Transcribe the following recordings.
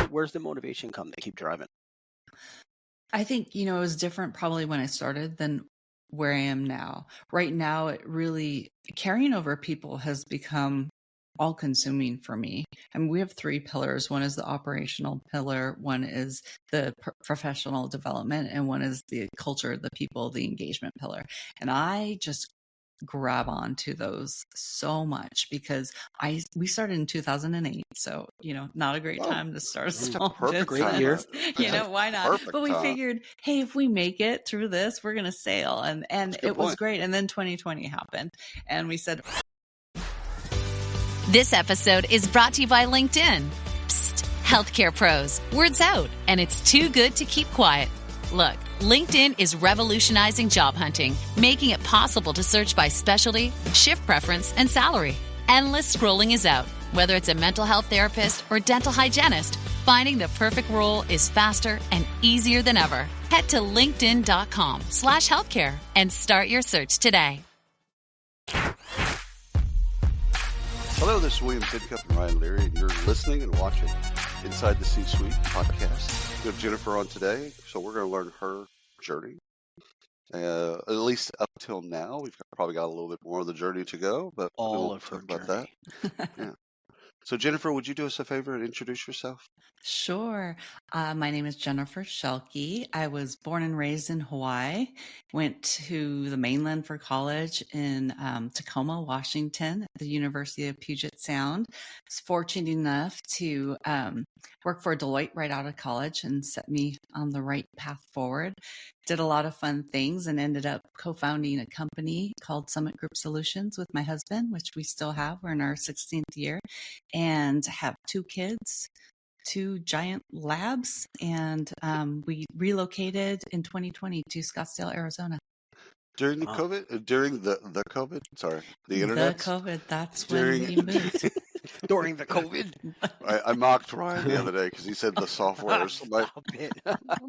where's the motivation come to keep driving? I think, it was different probably when I started than where I am now. Right now, it really, carrying over people has become all consuming for me. And we have 3 pillars. One is the operational pillar, one is the professional development, and one is the culture, the people, the engagement pillar. And I just grab on to those so much because we started in 2008, so not a great time to start a small business. Great year. Why not? But we figured, hey, if we make it through this, we're gonna sail, and it was great. And then 2020 happened, and we said, this episode is brought to you by LinkedIn. Psst, healthcare pros, word's out, and it's too good to keep quiet. Look, LinkedIn is revolutionizing job hunting, making it possible to search by specialty, shift preference, and salary. Endless scrolling is out. Whether it's a mental health therapist or dental hygienist, finding the perfect role is faster and easier than ever. Head to linkedin.com/healthcare and start your search today. Hello, this is William Tidcup and Ryan Leary, and you're listening and watching Inside the C-Suite podcast. We have Jennifer on today, so we're going to learn her journey. At least up till now, we've probably got a little bit more of the journey to go, but all we'll of her talk about journey. that. Yeah. So, Jennifer, would you do us a favor and introduce yourself? Sure. My name is Jennifer Schielke. I was born and raised in Hawaii, went to the mainland for college in Tacoma, Washington, at the University of Puget Sound. Was fortunate enough to work for Deloitte right out of college and set me on the right path forward. Did a lot of fun things and ended up co-founding a company called Summit Group Solutions with my husband, which we still have. We're in our 16th year and have 2 kids, 2 giant labs, and we relocated in 2020 to Scottsdale, Arizona. During the COVID? During the COVID? Sorry, the internet? The COVID, that's when we moved. During the COVID? I mocked Ryan the other day because he said the softwares. I'm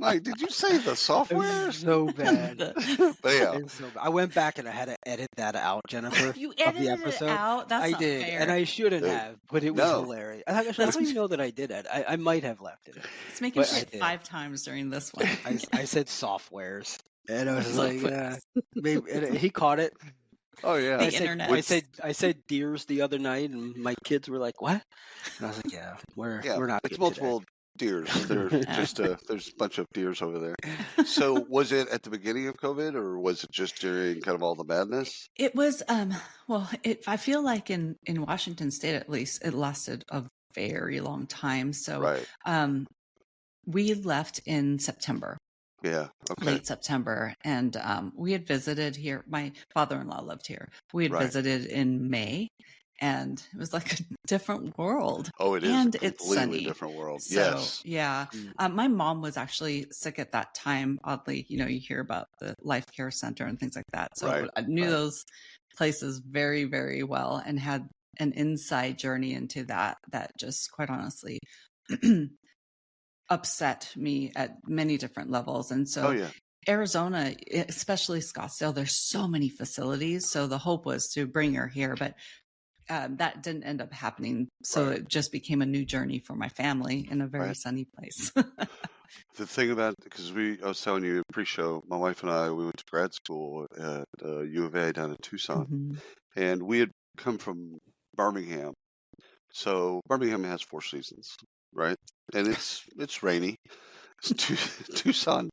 like, did you say the softwares? So bad. But yeah. I went back and I had to edit that out, Jennifer. You of the edited episode. it out? That's I not did, fair. and I shouldn't have, but it was hilarious. I don't even know that I did it. I might have left it. Let's make him say it 5 times during this one. I said softwares. And I was like, maybe, and he caught it. Oh yeah, I said deers the other night, and my kids were like, "What?" And I was like, we're not." It's multiple deers. There's there's a bunch of deers over there. So was it at the beginning of COVID, or was it just during kind of all the madness? It was I feel like in Washington State, at least, it lasted a very long time. So we left in September. Yeah. Okay. Late September. And we had visited here. My father-in-law lived here. We had visited in May, and it was like a different world. Oh, it is. And a completely sunny. Different world. So, yes. Yeah. My mom was actually sick at that time. Oddly, you hear about the Life Care Center and things like that. So I knew those places very, very well and had an inside journey into that just quite honestly upset me at many different levels. And so Arizona, especially Scottsdale, there's so many facilities. So the hope was to bring her here, but that didn't end up happening. So it just became a new journey for my family in a very sunny place. The thing about, because I was telling you pre-show, my wife and I, we went to grad school at U of A down in Tucson, and we had come from Birmingham. So Birmingham has 4 seasons, right? And it's rainy. Tucson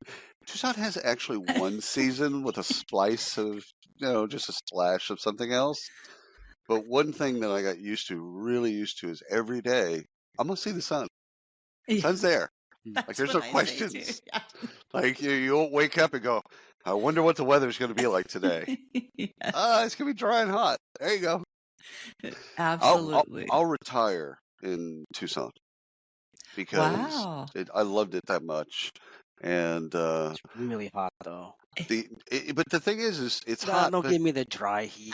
has actually one season with a splice of, just a splash of something else. But one thing that I got really used to is every day I'm gonna see the sun. The sun's there. Like there's no questions. Yeah. Like you won't wake up and go, I wonder what the weather's going to be like today. It's going to be dry and hot. There you go. Absolutely. I'll retire in Tucson because I loved it that much. And it's really hot though. But the thing is it's hot. Don't give me the dry heat.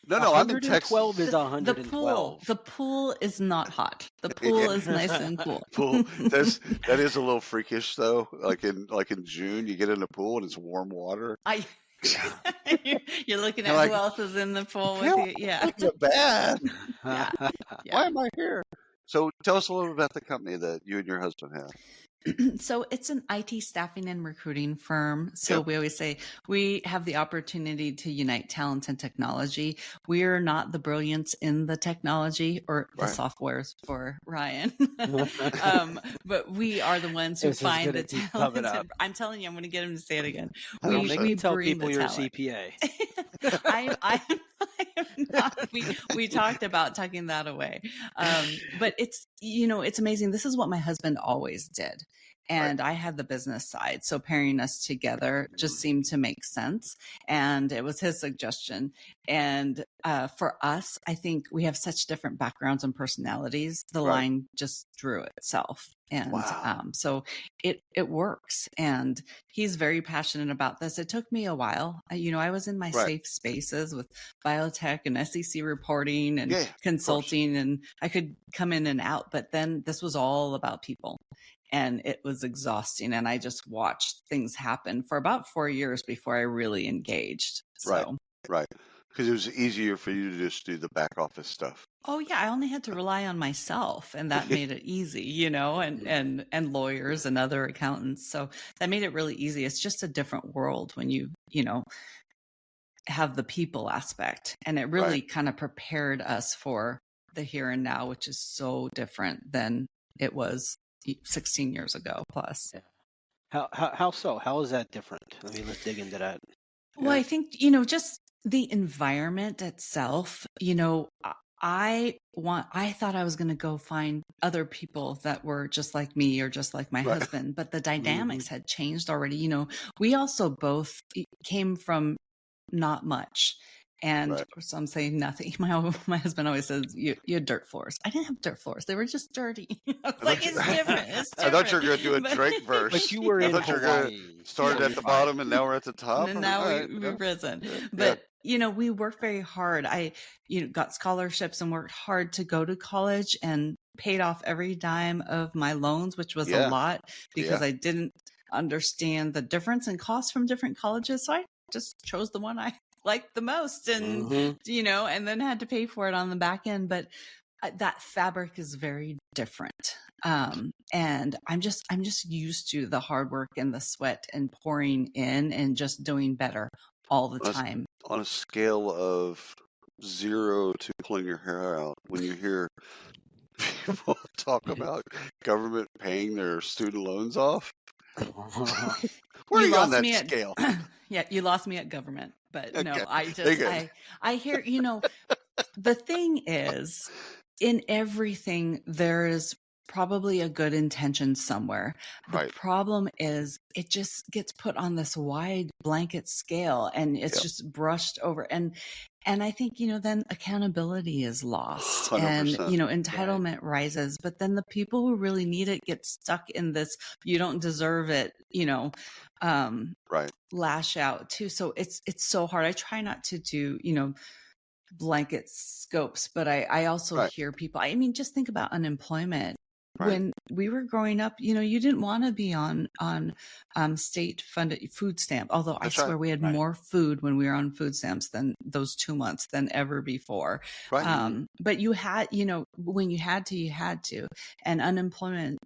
No, I'm in Texas. 112 is 112. The pool is not hot. The pool is nice and cool. That is a little freakish though. Like in June, you get in the pool and it's warm water. You're looking at who else is in the pool with you. Yeah, it's bad. Why am I here? So tell us a little about the company that you and your husband have. So it's an IT staffing and recruiting firm. So Yep. we always say we have the opportunity to unite talent and technology. We are not the brilliance in the technology or the Right. softwares for Ryan. But we are the ones who This is find gonna the keep talent. coming up. I'm telling you, I'm going to get him to say it again. I hope Don't We make so. me we tell bring the people you're a talent. CPA. I am not. We talked about tucking that away. But it's, it's amazing. This is what my husband always did. And I had the business side. So pairing us together just seemed to make sense. And it was his suggestion. And for us, I think we have such different backgrounds and personalities. The Right. line just drew itself. And Wow. so it works. And he's very passionate about this. It took me a while. I was in my Right. safe spaces with biotech and SEC reporting and Yeah, of course. consulting, and I could come in and out. But then this was all about people. And it was exhausting. And I just watched things happen for about 4 years before I really engaged. Right. So, Right. Because it was easier for you to just do the back office stuff. oh yeah, I only had to rely on myself, and that made it easy, and lawyers and other accountants. So that made it really easy. It's just a different world when you have the people aspect, and it really kind of prepared us for the here and now, which is so different than it was 16 years ago plus. Yeah. How so? How is that different? Let's dig into that. Well, I think, just the environment itself, I thought I was going to go find other people that were just like me or just like my husband, but the dynamics had changed already. We also both came from not much. And some say nothing. My husband always says, you had dirt floors. I didn't have dirt floors. They were just dirty. I was like, it's different. It's different. I thought you were going to do a Drake verse. But you were in I thought you were going to start at the bottom and now we're at the top. And now we've risen. But, we worked very hard. I, got scholarships and worked hard to go to college and paid off every dime of my loans, which was a lot because I didn't understand the difference in costs from different colleges. So I just chose the one I liked the most and, and then had to pay for it on the back end. But that fabric is very different. And I'm just used to the hard work and the sweat and pouring in and just doing better all the time. On a scale of 0 to pulling your hair out, when you hear people talk about government paying their student loans off, where are you on that scale? Yeah, you lost me at government, but no, Okay. I hear, the thing is, in everything, there is probably a good intention somewhere. The problem is it just gets put on this wide blanket scale and it's just brushed over. And I think, then accountability is lost 100%. and, entitlement rises, but then the people who really need it get stuck in this, you don't deserve it, lash out too. So it's so hard. I try not to do, blanket scopes, but I also hear people, just think about unemployment. When we were growing up, you didn't want to be on state funded food stamp. Although I swear we had more food when we were on food stamps than those 2 months than ever before. But you had, when you had to, and unemployment,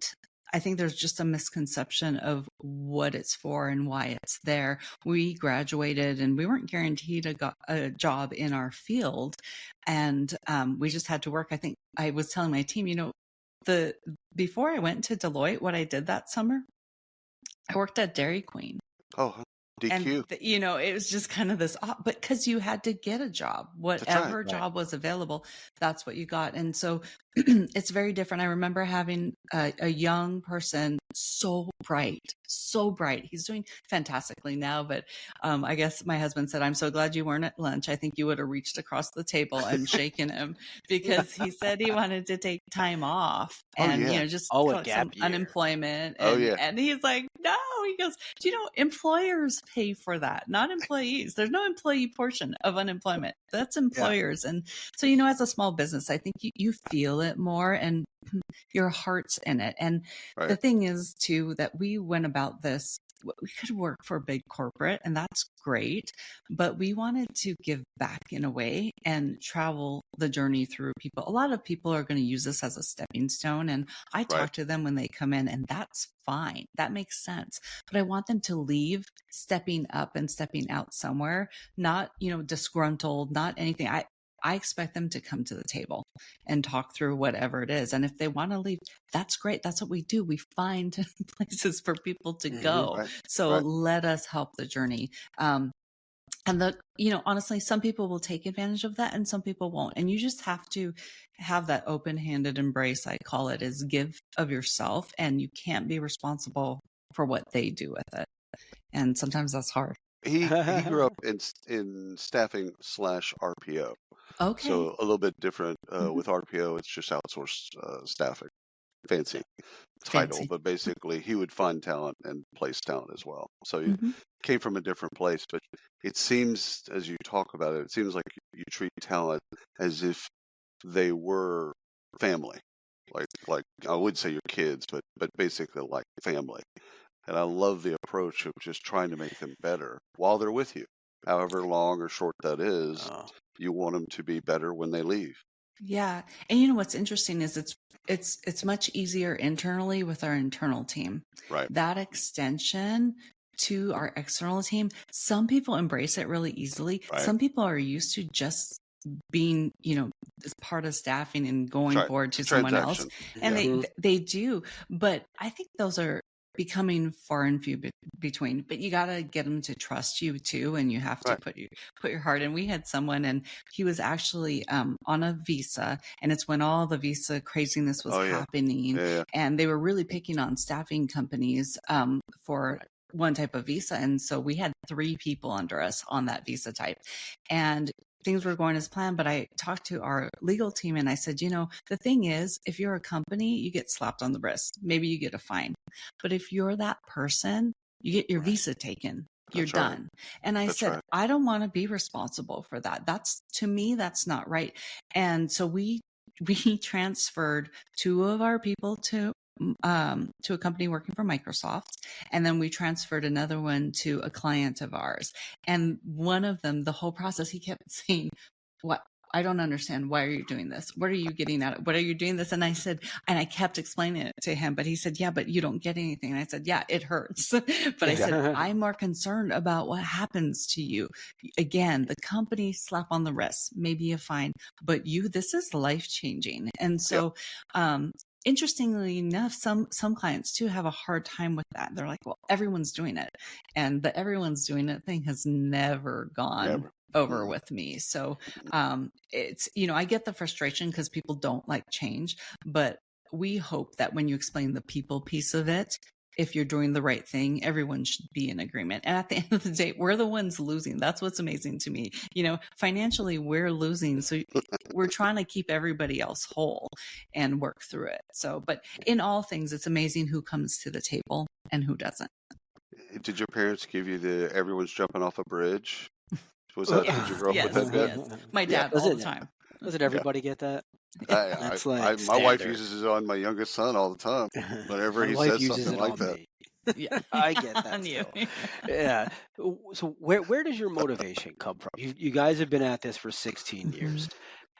I think there's just a misconception of what it's for and why it's there. We graduated and we weren't guaranteed a job in our field. And we just had to work. I think I was telling my team, before I went to Deloitte, what I did that summer, I worked at Dairy Queen. Oh, DQ. And, it was just kind of this, but because you had to get a job, whatever job was available, that's what you got. And so it's very different. I remember having a young person, so bright. He's doing fantastically now, but I guess my husband said, I'm so glad you weren't at lunch. I think you would have reached across the table and shaken him because he said he wanted to take time off and, just collect some unemployment. And he's like, no, he goes, do you know, employers pay for that, not employees. There's no employee portion of unemployment. That's employers. And so, as a small business, I think you feel it more and your heart's in it. And the thing is too, that we went about this we could work for a big corporate, and that's great, but we wanted to give back in a way and travel the journey through people. A lot of people are going to use this as a stepping stone, and I talk to them when they come in, and that's fine. That makes sense. But I want them to leave stepping up and stepping out somewhere, not, disgruntled, not anything. I expect them to come to the table and talk through whatever it is. And if they want to leave, that's great. That's what we do. We find places for people to go. Right. So let us help the journey. And honestly, some people will take advantage of that and some people won't. And you just have to have that open-handed embrace, I call it, is give of yourself, and you can't be responsible for what they do with it. And sometimes that's hard. He grew up in staffing / RPO. Okay. So a little bit different with RPO. It's just outsourced staffing. Fancy title, but basically he would find talent and place talent as well. So he came from a different place, but it seems, as you talk about it, it seems like you treat talent as if they were family. Like I would say your kids, but basically like family. And I love the approach of just trying to make them better while they're with you. However long or short that is, you want them to be better when they leave. Yeah. And what's interesting is it's much easier internally with our internal team. Right. That extension to our external team, some people embrace it really easily. Right. Some people are used to just being, as part of staffing and going forward to someone else. And they do. But I think those are becoming far and few between, but you got to get them to trust you too. And you have to put your heart in. We had someone, and he was actually on a visa, and it's when all the visa craziness was happening. And they were really picking on staffing companies for one type of visa. And so we had 3 people under us on that visa type, and things were going as planned. But I talked to our legal team and I said, the thing is, if you're a company, you get slapped on the wrist. Maybe you get a fine. But if you're that person, you get your visa taken. You're done. And I said, I don't want to be responsible for that. To me, that's not right. And so we transferred 2 of our people to a company working for Microsoft. And then we transferred another one to a client of ours. And one of them, the whole process, he kept saying, "What? I don't understand. Why are you doing this? What are you getting at it? What are you doing this?" And I said, and I kept explaining it to him, but he said, "Yeah, but you don't get anything." And I said, "Yeah, it hurts." But I said, "I'm more concerned about what happens to you. Again, the company slap on the wrist, maybe a fine, but this is life changing." And so, interestingly enough, some clients too have a hard time with that. They're like, "Well, everyone's doing it," and the "everyone's doing it" thing has never gone over with me. So it's, I get the frustration because people don't like change, but we hope that when you explain the people piece of it, if you're doing the right thing, everyone should be in agreement. And at the end of the day, we're the ones losing. That's what's amazing to me. Financially, we're losing. So we're trying to keep everybody else whole and work through it. So, but in all things, it's amazing who comes to the table and who doesn't. Did your parents give you the everyone's jumping off a bridge? Was that, did you grow up with that bit? Yes. My dad all the time. Doesn't everybody get that? That's my wife uses it on my youngest son all the time. Whenever he says something like that. Yeah, I get that. Yeah. So where does your motivation come from? You guys have been at this for 16 years,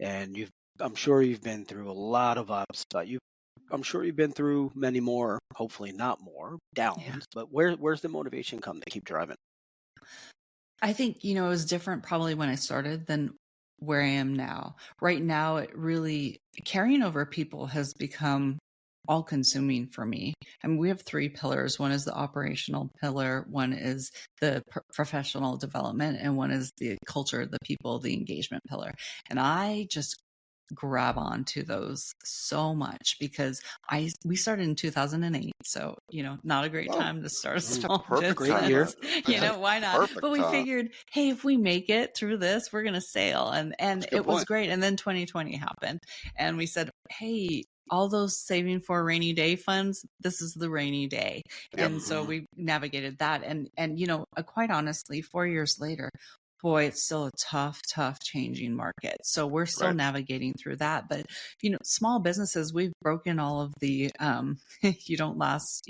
and I'm sure you've been through a lot of ups, but I'm sure you've been through many more, hopefully not more, downs. But where's the motivation come to keep driving? I think, it was different probably when I started than where I am now. Right now, it really, carrying over people has become all consuming for me. I mean, we have 3 pillars. One is the operational pillar, one is the professional development, and one is the culture, the people, the engagement pillar. And I just grab onto those so much because we started in 2008, so not a great time to start a small business. Why not? But we figured, hey, if we make it through this, we're gonna sail, and it was great. And then 2020 happened, and we said, hey, all those saving for a rainy day funds, this is the rainy day. And so we navigated that, and quite honestly, 4 years later, boy, it's still a tough changing market. So we're still navigating through that. But, small businesses, we've broken all of the, you don't last,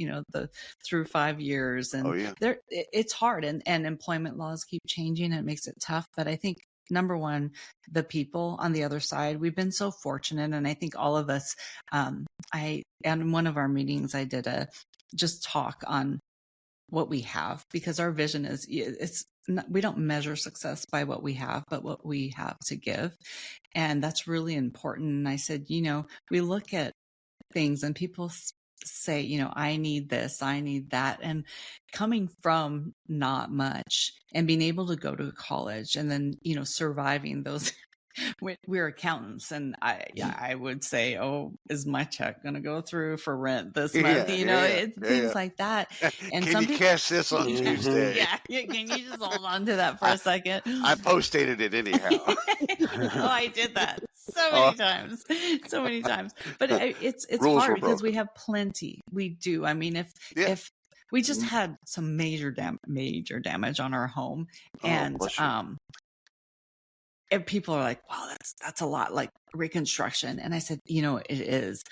through 5 years, and it's hard, and employment laws keep changing, and it makes it tough. But I think, number one, the people on the other side, we've been so fortunate. And I think all of us, and in one of our meetings, I did just talk on what we have, because our vision is, we don't measure success by what we have, but what we have to give. And that's really important. And I said, we look at things and people say, I need this, I need that. And coming from not much and being able to go to college and then, surviving those, we're accountants, and I would say, is my check going to go through for rent this month? It's things like that. And can you cash this on Tuesday? Can you just hold on to that for a second? I post-dated it anyhow. I did that so many times. But it's hard because we have plenty. We do. I mean, if we just had some major damage on our home, and and people are like, wow, that's a lot, like reconstruction. And I said, it is.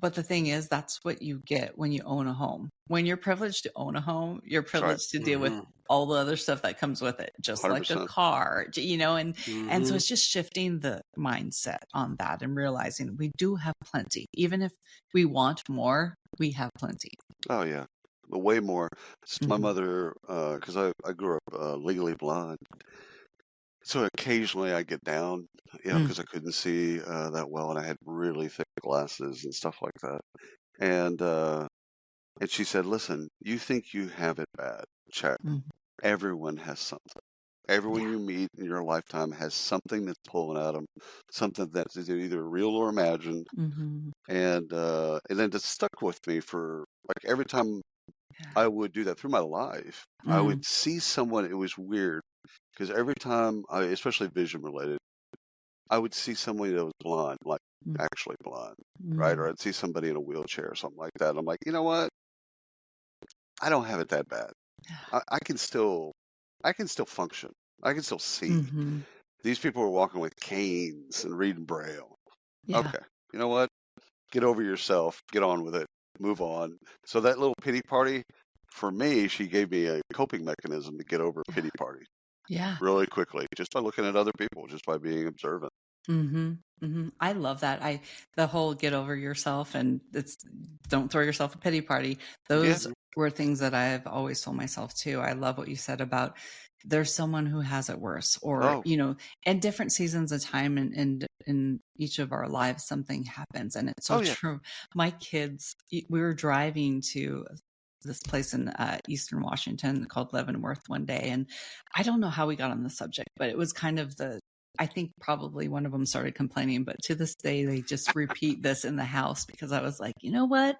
But the thing is, that's what you get when you own a home. When you're privileged to own a home, you're privileged to deal with all the other stuff that comes with it, just 100%. Like a car, and so it's just shifting the mindset on that and realizing we do have plenty. Even if we want more, we have plenty. Oh, yeah. Way more. My mother, because I grew up legally blind. So occasionally I get down, because I couldn't see that well, and I had really thick glasses and stuff like that. And she said, "Listen, you think you have it bad? Check. Everyone has something. Everyone you meet in your lifetime has something that's pulling at them, something that's either real or imagined." And then it stuck with me for like every time I would do that through my life. I would see someone. It was weird. Because every time, especially vision related, I would see somebody that was blind, like actually blind, right? Or I'd see somebody in a wheelchair or something like that. I'm like, you know what? I don't have it that bad. I can still function. I can still see. These people are walking with canes and reading Braille. Yeah. Okay, you know what? Get over yourself. Get on with it. Move on. So that little pity party, for me, she gave me a coping mechanism to get over a pity party. Yeah. Really quickly, just by looking at other people, just by being observant. I love that. The whole get over yourself and don't throw yourself a pity party. Those were things that I've always told myself too. I love what you said about there's someone who has it worse, or, at different seasons of time in each of our lives, something happens. And it's so true. My kids, we were driving to this place in Eastern Washington called Leavenworth one day. And I don't know how we got on the subject, but it was kind of I think probably one of them started complaining, but to this day, they just repeat this in the house, because I was like, you know what?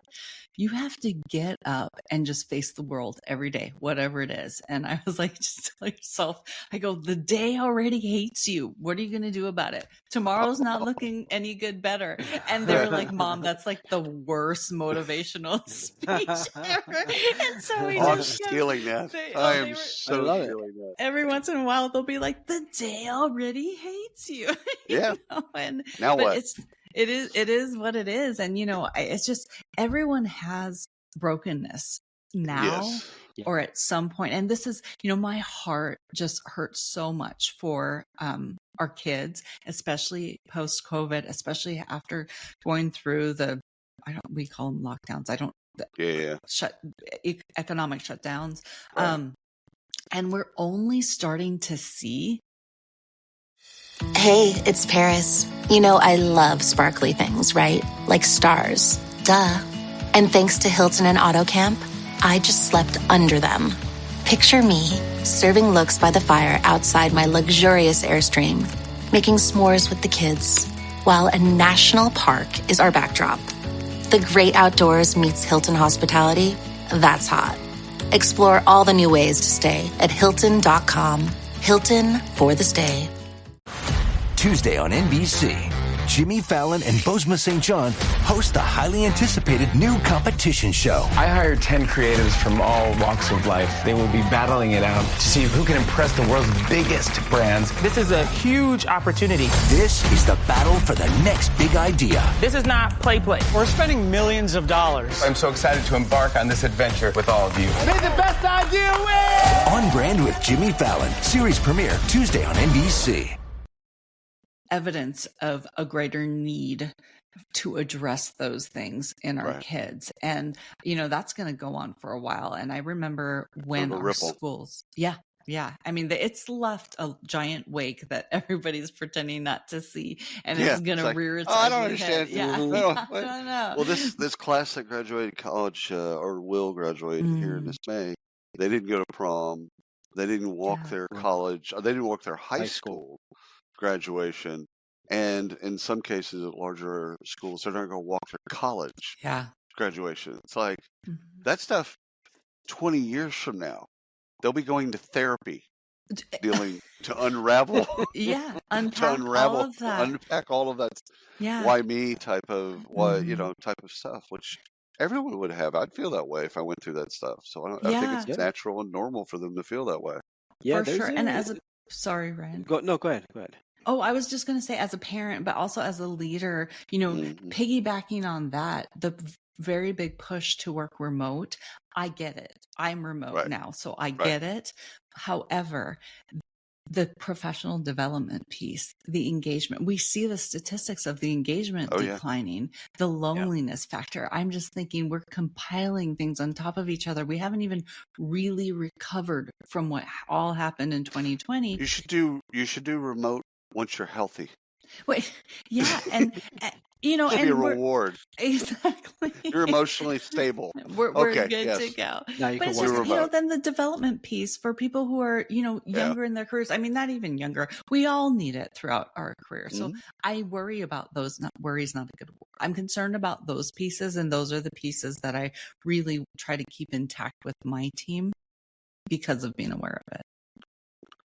You have to get up and just face the world every day, whatever it is. And I was like, just tell yourself, I go, the day already hates you. What are you going to do about it? Tomorrow's not looking any good better. And they were like, Mom, that's like the worst motivational speech ever. And so I'm stealing that. I am so stealing that. Every once in a while, they'll be like, the day already hates you. Yeah. And now what? It is what it is. And, it's just everyone has brokenness now or at some point. And this is, my heart just hurts so much for our kids, especially post-COVID, especially after going through we call them lockdowns. Economic shutdowns. Right. And we're only starting to see. Hey, it's Paris. I love sparkly things, right? Like stars. Duh. And thanks to Hilton and AutoCamp, I just slept under them. Picture me, serving looks by the fire outside my luxurious Airstream, making s'mores with the kids, while a national park is our backdrop. The great outdoors meets Hilton hospitality. That's hot. Explore all the new ways to stay at Hilton.com. Hilton for the stay. Tuesday on NBC, Jimmy Fallon and Bozoma St. John host the highly anticipated new competition show. I hired 10 creatives from all walks of life. They will be battling it out to see who can impress the world's biggest brands. This is a huge opportunity. This is the battle for the next big idea. This is not play. We're spending millions of dollars. I'm so excited to embark on this adventure with all of you. May the best idea win! On Brand with Jimmy Fallon. Series premiere Tuesday on NBC. Evidence of a greater need to address those things in our kids. And, that's going to go on for a while. And I remember when our schools, I mean, it's left a giant wake that everybody's pretending not to see, and it's going to rear its ugly I don't understand. head. Yeah, I don't know. Well, this class that graduated college or will graduate here in this May, they didn't go to prom. They didn't walk their college. They didn't walk their high school graduation. And in some cases at larger schools, they're not going to walk their college graduation. It's like that stuff 20 years from now, they'll be going to therapy, dealing to unravel. Unpack all of that. Why me type of type of stuff, which everyone would have. I'd feel that way if I went through that stuff. So I think it's natural and normal for them to feel that way. Yeah, for sure. And sorry, Ryan. Go ahead. Oh, I was just going to say, as a parent, but also as a leader, piggybacking on that, the very big push to work remote. I get it. I'm remote now, so I get it. However, the professional development piece, the engagement, we see the statistics of the engagement declining, the loneliness factor. I'm just thinking we're compiling things on top of each other. We haven't even really recovered from what all happened in 2020. You should do remote once you're healthy. Wait, and it should be a reward. Exactly. You're emotionally stable. We're good to go. Now you but can it's work just, then the development piece for people who are, younger in their careers. I mean, not even younger. We all need it throughout our career. So I worry about those. Worry is not a good word. I'm concerned about those pieces, and those are the pieces that I really try to keep intact with my team because of being aware of it.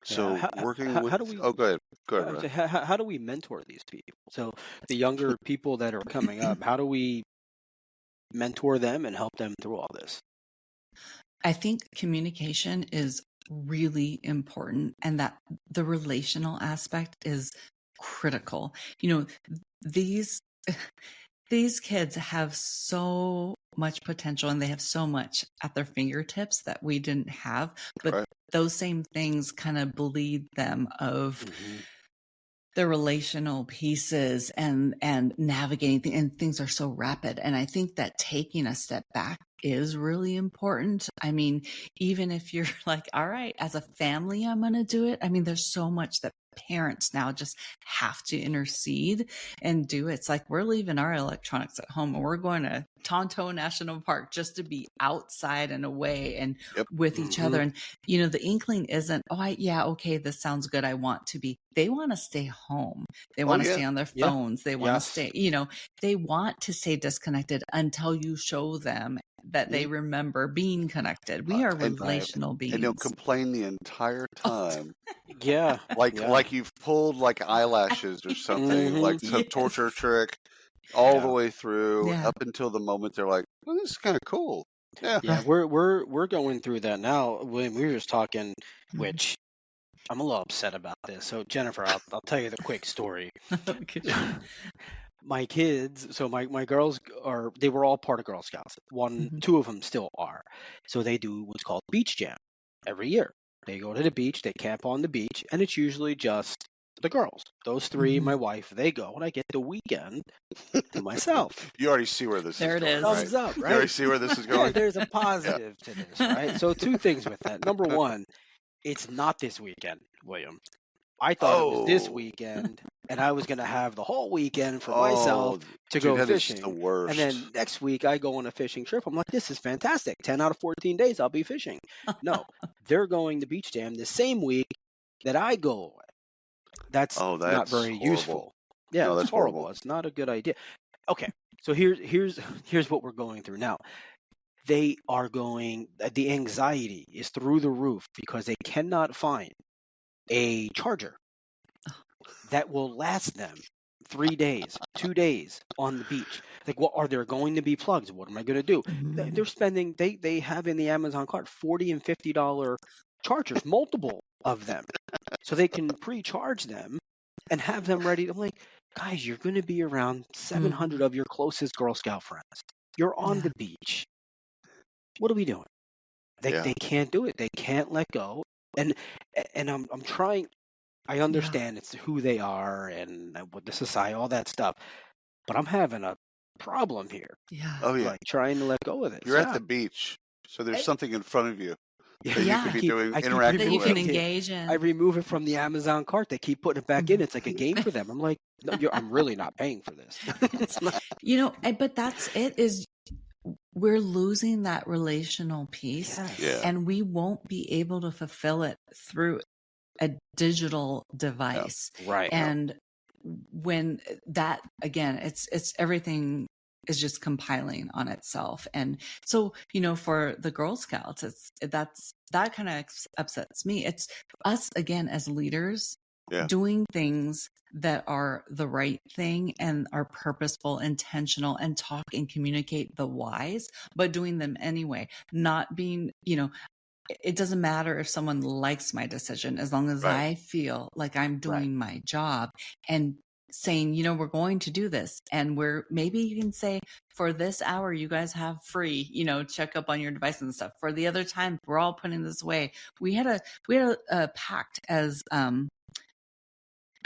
So working with, how do we? Oh, go ahead. Go ahead. How do we mentor these people? So the younger people that are coming up, how do we mentor them and help them through all this? I think communication is really important, and that the relational aspect is critical. These kids have so much potential, and they have so much at their fingertips that we didn't have, but those same things kind of bleed them of the relational pieces and navigating and things are so rapid. And I think that taking a step back is really important. I mean, even if you're like, all right, as a family, I'm going to do it. I mean, there's so much that parents now just have to intercede and do. It's like we're leaving our electronics at home and we're going to Tonto National Park just to be outside and away and with each other. And, the inkling isn't, okay, this sounds good. I want to be. They want to stay home. They want to stay on their phones. They want to stay, they want to stay disconnected until you show them that they remember being connected. We are relational beings. And they'll complain the entire time. Like you've pulled like eyelashes or something, like some torture trick all the way through up until the moment they're like, well, this is kind of cool. Yeah, we're going through that now. When we were just talking, which I'm a little upset about this. So Jennifer, I'll tell you the quick story. My kids, so my girls they were all part of Girl Scouts. Two of them still are. So they do what's called Beach Jam every year. They go to the beach, they camp on the beach, and it's usually just the girls. Those three, my wife, they go, and I get the weekend to myself. You already see where this is going. There it is. Thumbs up, right? You already see where this is going? There's a positive to this, right? So two things with that. Number one, it's not this weekend, William. I thought it was this weekend, and I was going to have the whole weekend for myself to go fishing. The worst. And then next week, I go on a fishing trip. I'm like, this is fantastic. 10 out of 14 days, I'll be fishing. No, they're going to Beach Jam the same week that I go away. That's not very useful. Yeah, no, it's horrible. It's not a good idea. Okay, so here's what we're going through now. They are going, the anxiety is through the roof because they cannot find a charger that will last them 3 days, 2 days on the beach. Like, what are there going to be plugs? What am I going to do? They're spending. They have in the Amazon cart $40 and $50 chargers, multiple of them, so they can pre-charge them and have them ready. I'm like, guys, you're going to be around 700 of your closest Girl Scout friends. You're on the beach. What are we doing? They can't do it. They can't let go. And I'm trying. I understand it's who they are and what the society, all that stuff. But I'm having a problem here. Yeah. Oh yeah. Like trying to let go of this. You're at the beach, so there's something in front of you that you could be doing I keep interactive that you with. can engage in. I remove it from the Amazon cart. They keep putting it back in. It's like a game for them. I'm like, no, I'm really not paying for this. It's not. You know, but that's it. Is we're losing that relational piece, and we won't be able to fulfill it through a digital device. Right. And when that, again, it's everything is just compiling on itself. And so, you know, for the Girl Scouts, that kind of upsets me. It's us again as leaders doing things that are the right thing and are purposeful, intentional, and talk and communicate the whys, but doing them anyway, not being, you know, it doesn't matter if someone likes my decision as long as I feel like I'm doing my job, and saying, you know, we're going to do this. And maybe you can say, for this hour, you guys have free, you know, check up on your device and stuff. For the other time, we're all putting this away. We had a pact as,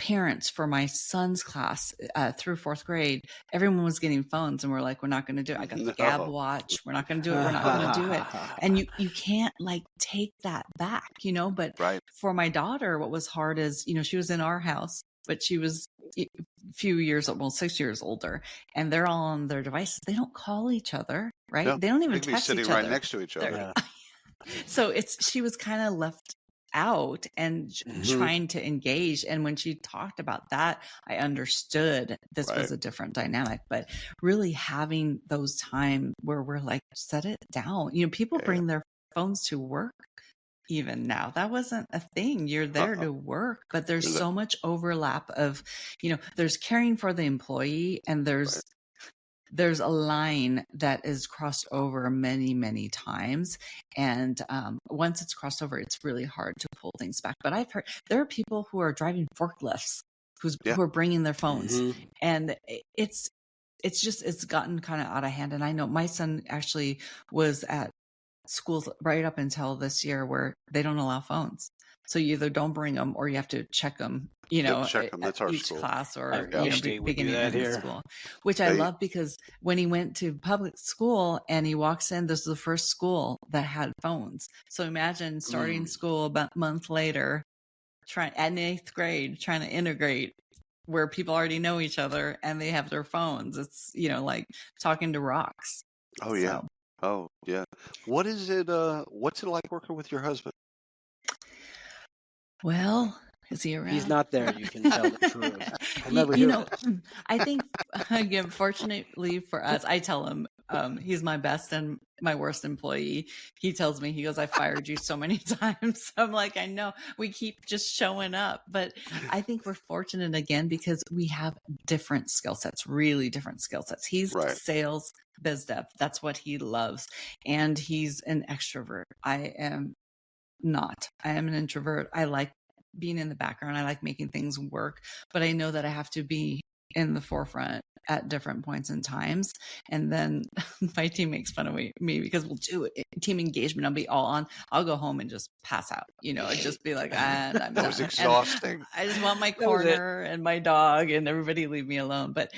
parents for my son's class through 4th grade. Everyone was getting phones, and we're like, we're not going to do it. I got the Gab watch. We're not going to do it. We're not going to do it. And you can't like take that back, you know. But for my daughter, what was hard is, you know, she was in our house, but she was a few years, well, 6 years older, and they're all on their devices. They don't call each other, right? No, they don't even be text sitting each right other. next to each other. So she was kind of left out and trying to engage. And when she talked about that, I understood this was a different dynamic. But really having those times where we're like, set it down. You know, people bring their phones to work even now. That wasn't a thing. You're there to work, but there's so much overlap of, you know, there's caring for the employee, and there's a line that is crossed over many, many times. And once it's crossed over, it's really hard to pull things back. But I've heard there are people who are driving forklifts who are bringing their phones. And it's gotten kind of out of hand. And I know my son actually was at schools right up until this year where they don't allow phones. So you either don't bring them or you have to check them, you know, That's our each school. class or beginning of the school, which I love, because when he went to public school and he walks in, this is the first school that had phones. So imagine starting school about a month later, at 8th grade, trying to integrate where people already know each other and they have their phones. It's, you know, like talking to rocks. Oh, yeah. Oh, yeah. What is it? What's it like working with your husband? Well, is he around? He's not there. You can tell the truth. I never hear this. I think, again, fortunately for us, I tell him he's my best and my worst employee. He tells me, he goes, I fired you so many times. I'm like, I know, we keep just showing up. But I think we're fortunate, again, because we have different skill sets, really different skill sets. He's sales, biz dev. That's what he loves. And he's an extrovert. I am not. I am an introvert. I like being in the background. I like making things work, but I know that I have to be in the forefront at different points in times. And then my team makes fun of me because we'll do team engagement. I'll be all on. I'll go home and just pass out, you know, and just be like, I'm that done. was exhausting. And I just want my corner and my dog and everybody leave me alone. But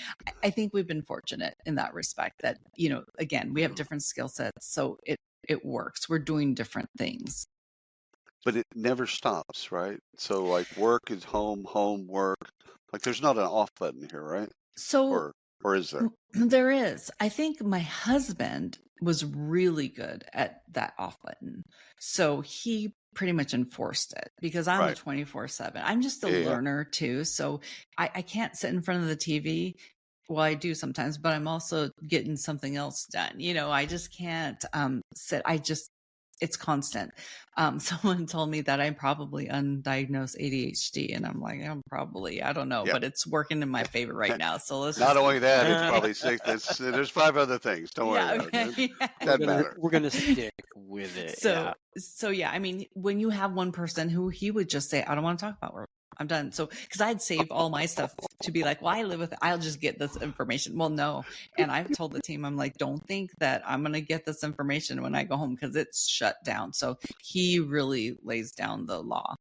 I think we've been fortunate in that respect that, you know, again, we have different skill sets. So it works. We're doing different things. But it never stops, right? So like work is home, home, work. Like there's not an off button here, right? So or is there? There is. I think my husband was really good at that off button. So he pretty much enforced it, because I'm a 24/7. I'm just a learner too. So I can't sit in front of the TV. Well, I do sometimes, but I'm also getting something else done. You know, I just can't sit. it's constant. Someone told me that I'm probably undiagnosed ADHD, and I'm like, I don't know, but it's working in my favor right now. So let's Not just only that, it's probably 6. There's 5 other things. Don't worry about it. Doesn't matter. We're gonna stick with it. So yeah, I mean, when you have one person who he would just say, I don't want to talk about work, I'm done. So, because I'd save all my stuff to be like, well, I live with it, I'll just get this information. Well, no. And I've told the team, I'm like, don't think that I'm going to get this information when I go home, because it's shut down. So he really lays down the law.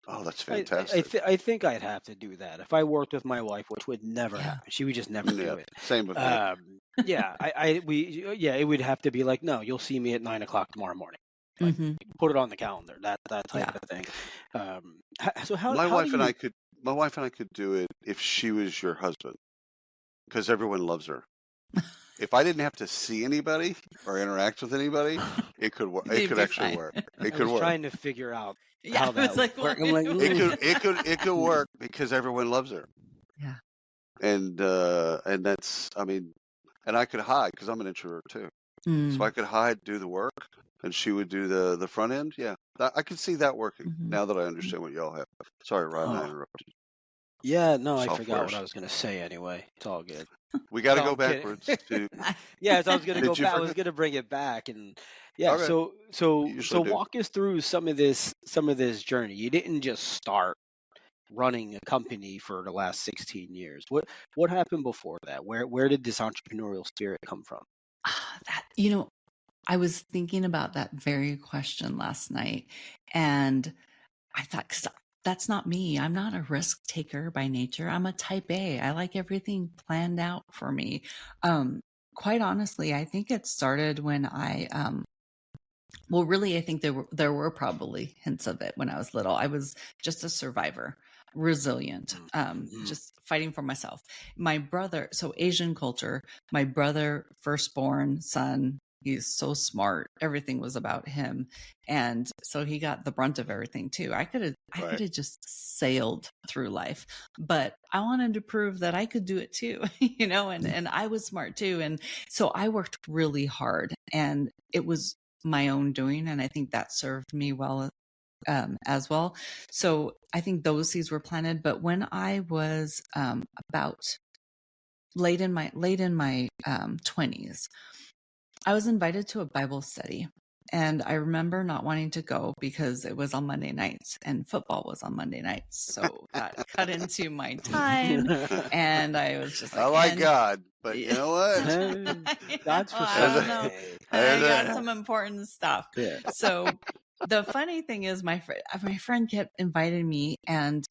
Oh, that's fantastic. I think I'd have to do that if I worked with my wife, which would never happen. She would just never do it. Same with me. Yeah, it would have to be like, no, you'll see me at 9:00 tomorrow morning. Like, put it on the calendar. That type of thing. So my wife and I could do it if she was your husband, because everyone loves her. If I didn't have to see anybody or interact with anybody, it could work. It could actually work. It could work. Trying to figure out how that would work. I'm like, it could work because everyone loves her. Yeah. And that's, I mean, and I could hide because I'm an introvert too. So I could hide, do the work, and she would do the front end. Yeah, I could see that working now that I understand what y'all have. Sorry, Ryan, I interrupted you. Yeah, no, I forgot what I was going to say anyway. It's all good. We got to go backwards. Yeah, so I was going to go back. I was going to bring it back, and yeah. Right. So walk us through some of this journey. You didn't just start running a company for the last 16 years. What happened before that? Where did this entrepreneurial spirit come from? I was thinking about that very question last night, and I thought, because that's not me. I'm not a risk taker by nature. I'm a type A. I like everything planned out for me. Quite honestly, I think it started when I think there were probably hints of it when I was little. I was just a survivor, resilient, just fighting for myself. My brother, so Asian culture, my brother, firstborn son, he's so smart. Everything was about him. And so he got the brunt of everything too. I could have just sailed through life, but I wanted to prove that I could do it too, and I was smart too. And so I worked really hard, and it was my own doing. And I think that served me well as well. So I think those seeds were planted. But when I was about late in my 20s, I was invited to a Bible study, and I remember not wanting to go because it was on Monday nights and football was on Monday nights. So that cut into my time, and I was just like, I like God, but you know what? God's for I don't know. I got some important stuff. Yeah. So the funny thing is, my friend kept inviting me, and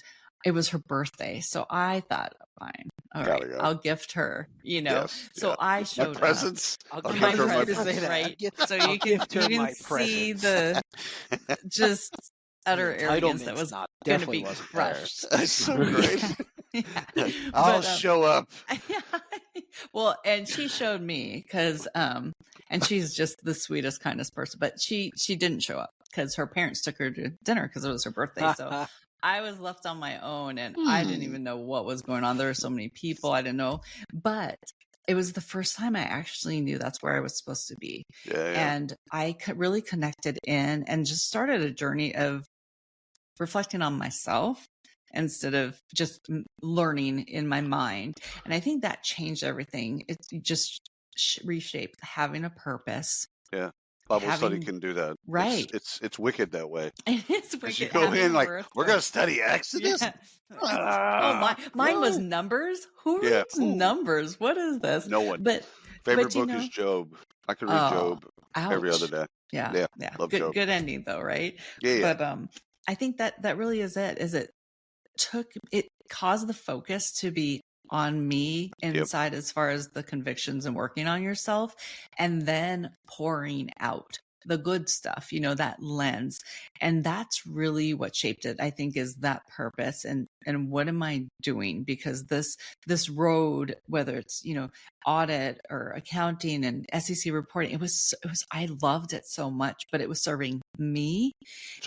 it was her birthday. So I thought, fine, all right, I'll gift her, Yes, so I showed my presents. I'll give my presents, right? So you can see the just utter arrogance that was going to be crushed. That's so great. I'll show up. Well, and she showed me because, and she's just the sweetest, kindest person, but she didn't show up because her parents took her to dinner because it was her birthday. So I was left on my own, and I didn't even know what was going on. There were so many people I didn't know, but it was the first time I actually knew that's where I was supposed to be. And I really connected in and just started a journey of reflecting on myself instead of just learning in my mind. And I think that changed everything. It just reshaped having a purpose. Yeah. Bible study can do that. Right. It's wicked that way. It's wicked. You go in like, we're going to study Exodus? Yeah. Mine was Numbers. Who reads Numbers? What is this? No one. But favorite book is Job. I could read Job every other day. Yeah. Love Job. Good ending though, right? Yeah. But I think that really is it. It caused the focus to be on me inside as far as the convictions and working on yourself, and then pouring out the good stuff, that lens. And that's really what shaped it, I think, is that purpose and what am I doing? Because this road, whether it's, audit or accounting and SEC reporting, it was I loved it so much, but it was serving me.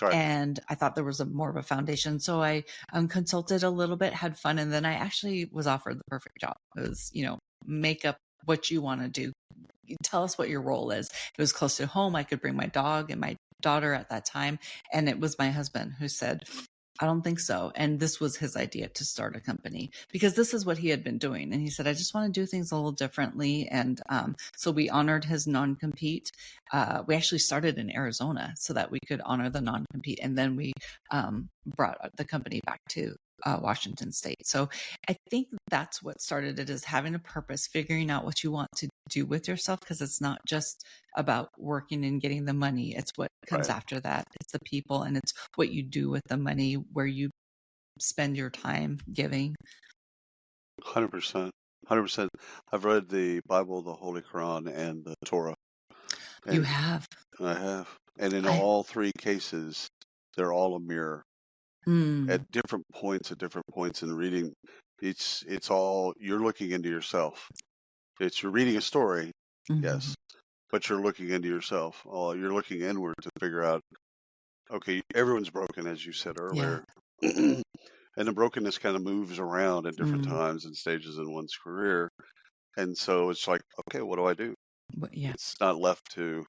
And I thought there was more of a foundation. So I consulted a little bit, had fun. And then I actually was offered the perfect job. It was, make up what you want to do. Tell us what your role is. It was close to home. I could bring my dog and my daughter at that time. And it was my husband who said, I don't think so. And this was his idea to start a company because this is what he had been doing. And he said, I just want to do things a little differently. And so we honored his non-compete. We actually started in Arizona so that we could honor the non-compete. And then we brought the company back to Washington State. So I think that's what started it, is having a purpose, figuring out what you want to do with yourself, because it's not just about working and getting the money. It's what comes after that. It's the people, and it's what you do with the money, where you spend your time giving. 100%. 100%. I've read the Bible, the Holy Quran, and the Torah. And You have? I have. And in all three cases, they're all a mirror. At different points in reading, it's all, you're looking into yourself. You're reading a story, yes, but you're looking into yourself. You're looking inward to figure out, okay, everyone's broken, as you said earlier. Yeah. And the brokenness kind of moves around at different times and stages in one's career. And so it's like, okay, what do I do? It's not left to,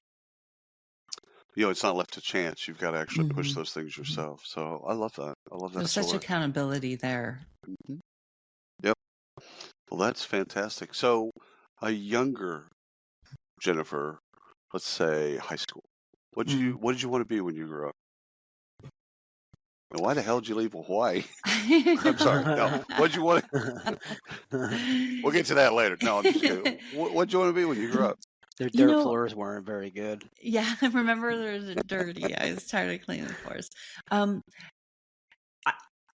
it's not left to chance. You've got to actually push those things yourself. So I love that. I love that. There's such accountability there. Yep. Well, that's fantastic. So a younger Jennifer, let's say high school, what did you want to be when you grew up? And why the hell did you leave Hawaii? I'm sorry. No. What did you want to... We'll get to that later. No, I'm just kidding. What did you want to be when you grew up? Their dirt floors weren't very good. Yeah, I remember there was dirty. I was tired of cleaning the floors.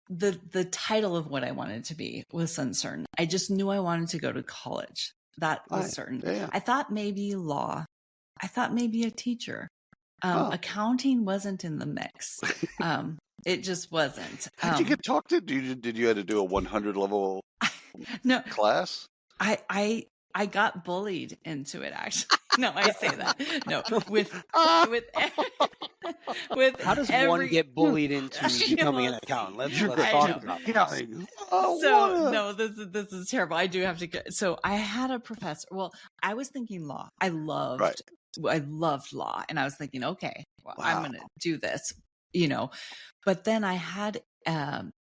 The title of what I wanted to be was uncertain. I just knew I wanted to go to college. That was certain. Yeah. I thought maybe law. I thought maybe a teacher. Accounting wasn't in the mix. It just wasn't. How'd you get talked to? Did you have to do a 100 level class? I got bullied into it, actually. No, I say that. No, with how does one get bullied into becoming an accountant? Let's talk about that. So no, this is terrible. I do have to get. So I had a professor. Well, I was thinking law. I loved law, and I was thinking, okay, well, I'm going to do this, But then I had an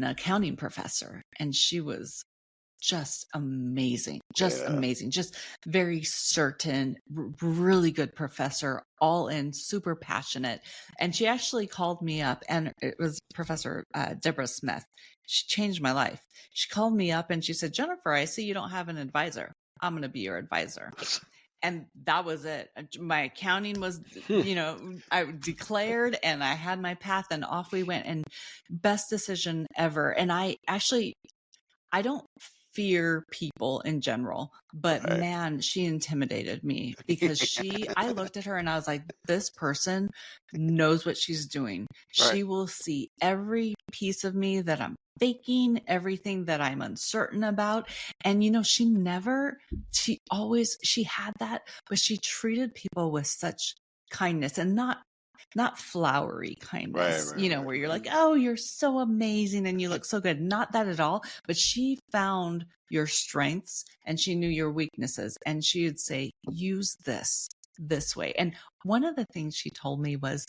accounting professor, and she was just amazing, amazing, just very certain, really good professor, all in, super passionate. And she actually called me up, and it was Professor Deborah Smith. She changed my life. She called me up and she said, Jennifer, I see you don't have an advisor. I'm going to be your advisor. And that was it. My accounting was, I declared, and I had my path, and off we went, and best decision ever. And I don't fear people in general, but man, she intimidated me, because I looked at her and I was like, this person knows what she's doing. She will see every piece of me that I'm faking, everything that I'm uncertain about. And, she had that, but she treated people with such kindness, and not flowery kindness, where you're like, oh, you're so amazing and you look so good. Not that at all. But she found your strengths and she knew your weaknesses. And she would say, use this way. And one of the things she told me was,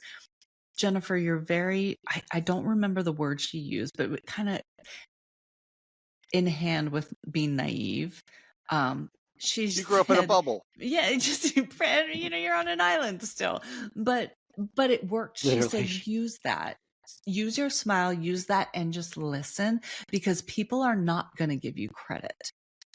Jennifer, you're very, I don't remember the word she used, but kind of in hand with being naive. You grew up in a bubble. Yeah, you're on an island still. But it worked. Literally. She said, use that. Use your smile, use that, and just listen, because people are not going to give you credit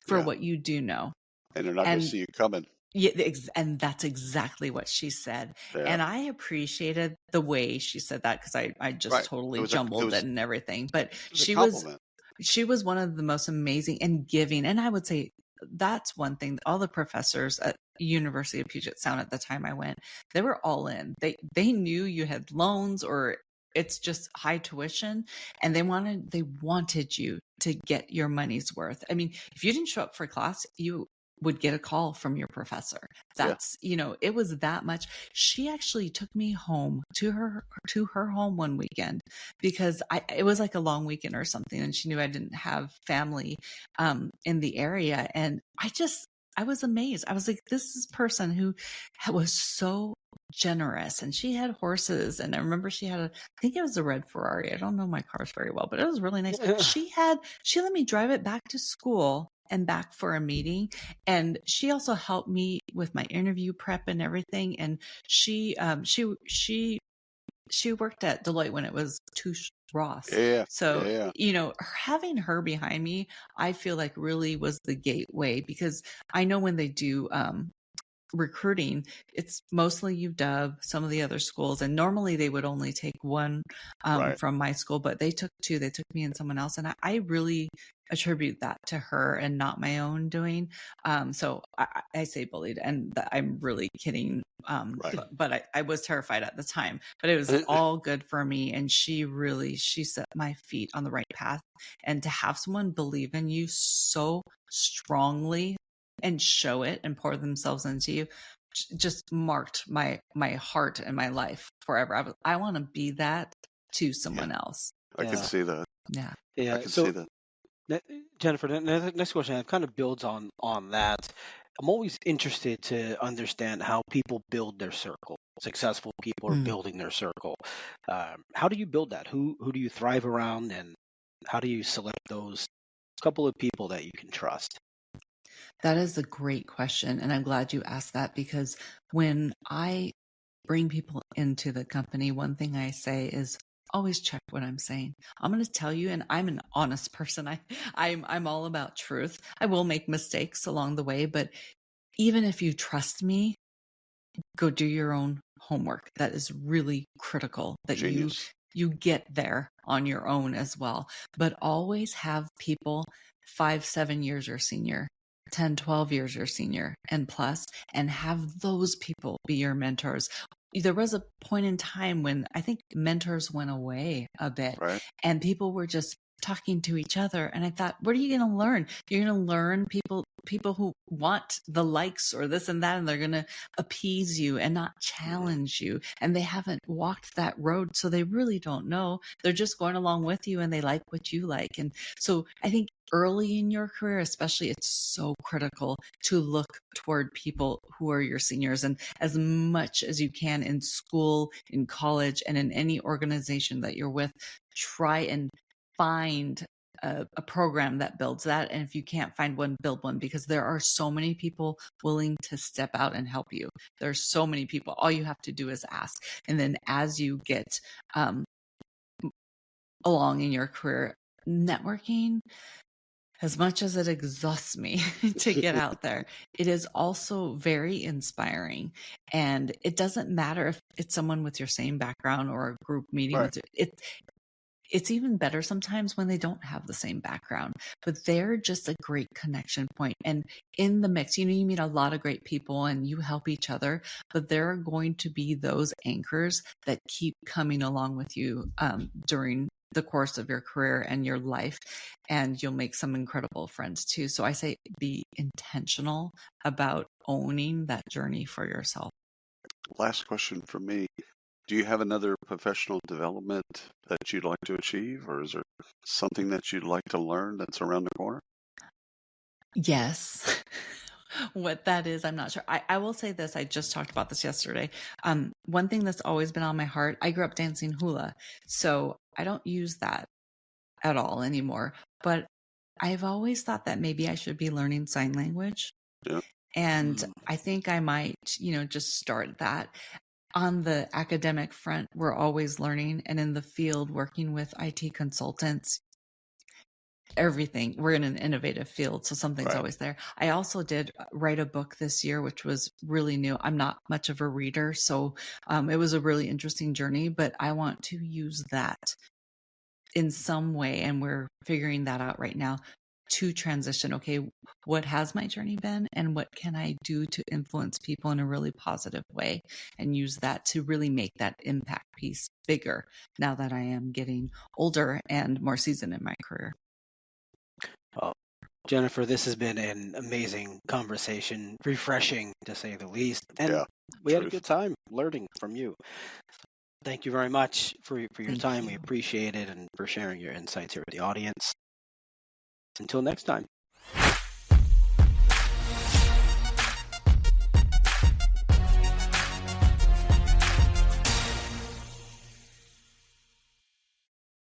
for what you do know. And they're not going to see you coming. Yeah, and that's exactly what she said. Yeah. And I appreciated the way she said that, because I just totally jumbled it and everything. But she was one of the most amazing and giving. And I would say that's one thing. All the professors at University of Puget Sound at the time I went, they were all in. They knew you had loans, or it's just high tuition, and they wanted you to get your money's worth. I mean, if you didn't show up for class, you would get a call from your professor. That's, it was that much. She actually took me home to her home one weekend, because it was like a long weekend or something. And she knew I didn't have family, in the area. And I was amazed. I was like, this is a person who was so generous, and she had horses, and I remember she had I think it was a red Ferrari. I don't know my cars very well, but it was really nice. She let me drive it back to school and back for a meeting, and she also helped me with my interview prep and everything. And she worked at Deloitte when it was Touche Ross. Yeah. So, Yeah. you know, having her behind me, I feel like really was the gateway, because I know when they do recruiting, it's mostly UW, some of the other schools, and normally they would only take one Right. from my school, but they took two. They took me and someone else, and I really attribute that to her and not my own doing. So I say bullied, and I'm really kidding. Right. But I was terrified at the time, but it was all good for me. And she set my feet on the right path. And to have someone believe in you so strongly and show it and pour themselves into you just marked my heart and my life forever. I want to be that to someone else. I can see that. Yeah. Yeah. I can see that. Jennifer, the next question kind of builds on that. I'm always interested to understand how people build their circle. Successful people are building their circle. How do you build that? Who do you thrive around, and how do you select those couple of people that you can trust? That is a great question, and I'm glad you asked that, because when I bring people into the company, one thing I say is always check what I'm saying. I'm going to tell you, and I'm an honest person. I'm all about truth. I will make mistakes along the way, but even if you trust me, go do your own homework. That is really critical, that Genius. you get there on your own as well. But always have people 5-7 years your senior, 10, 12 years your senior and plus, and have those people be your mentors. There was a point in time when I think mentors went away a bit, Right. and people were just talking to each other. And I thought, what are you going to learn? You're going to learn people who want the likes or this and that, and they're going to appease you and not challenge you. And they haven't walked that road, so they really don't know. They're just going along with you, and they like what you like. And so I think early in your career, especially, it's so critical to look toward people who are your seniors. And as much as you can in school, in college, and in any organization that you're with, try and find a program that builds that. And if you can't find one, build one, because there are so many people willing to step out and help you. There's so many people. All you have to do is ask. And then as you get along in your career, networking, as much as it exhausts me to get out there, it is also very inspiring. And it doesn't matter if it's someone with your same background or a group meeting with you. It's even better sometimes when they don't have the same background, but they're just a great connection point. And in the mix, you meet a lot of great people and you help each other, but there are going to be those anchors that keep coming along with you during the course of your career and your life, and you'll make some incredible friends too. So I say be intentional about owning that journey for yourself. Last question for me. Do you have another professional development that you'd like to achieve, or is there something that you'd like to learn that's around the corner? Yes. What that is, I'm not sure. I will say this. I just talked about this yesterday. One thing that's always been on my heart, I grew up dancing hula, so I don't use that at all anymore. But I've always thought that maybe I should be learning sign language. Yeah. And I think I might, just start that. On the academic front, we're always learning. And in the field, working with IT consultants, everything, we're in an innovative field, so something's always there. I also did write a book this year, which was really new. I'm not much of a reader, so it was a really interesting journey, but I want to use that in some way, and we're figuring that out right now, to transition. Okay, what has my journey been, and what can I do to influence people in a really positive way, and use that to really make that impact piece bigger now that I am getting older and more seasoned in my career. Well, Jennifer, this has been an amazing conversation, refreshing to say the least, and we had a good time learning from you. Thank you very much for your time. We appreciate it, and for sharing your insights here with the audience. Until next time.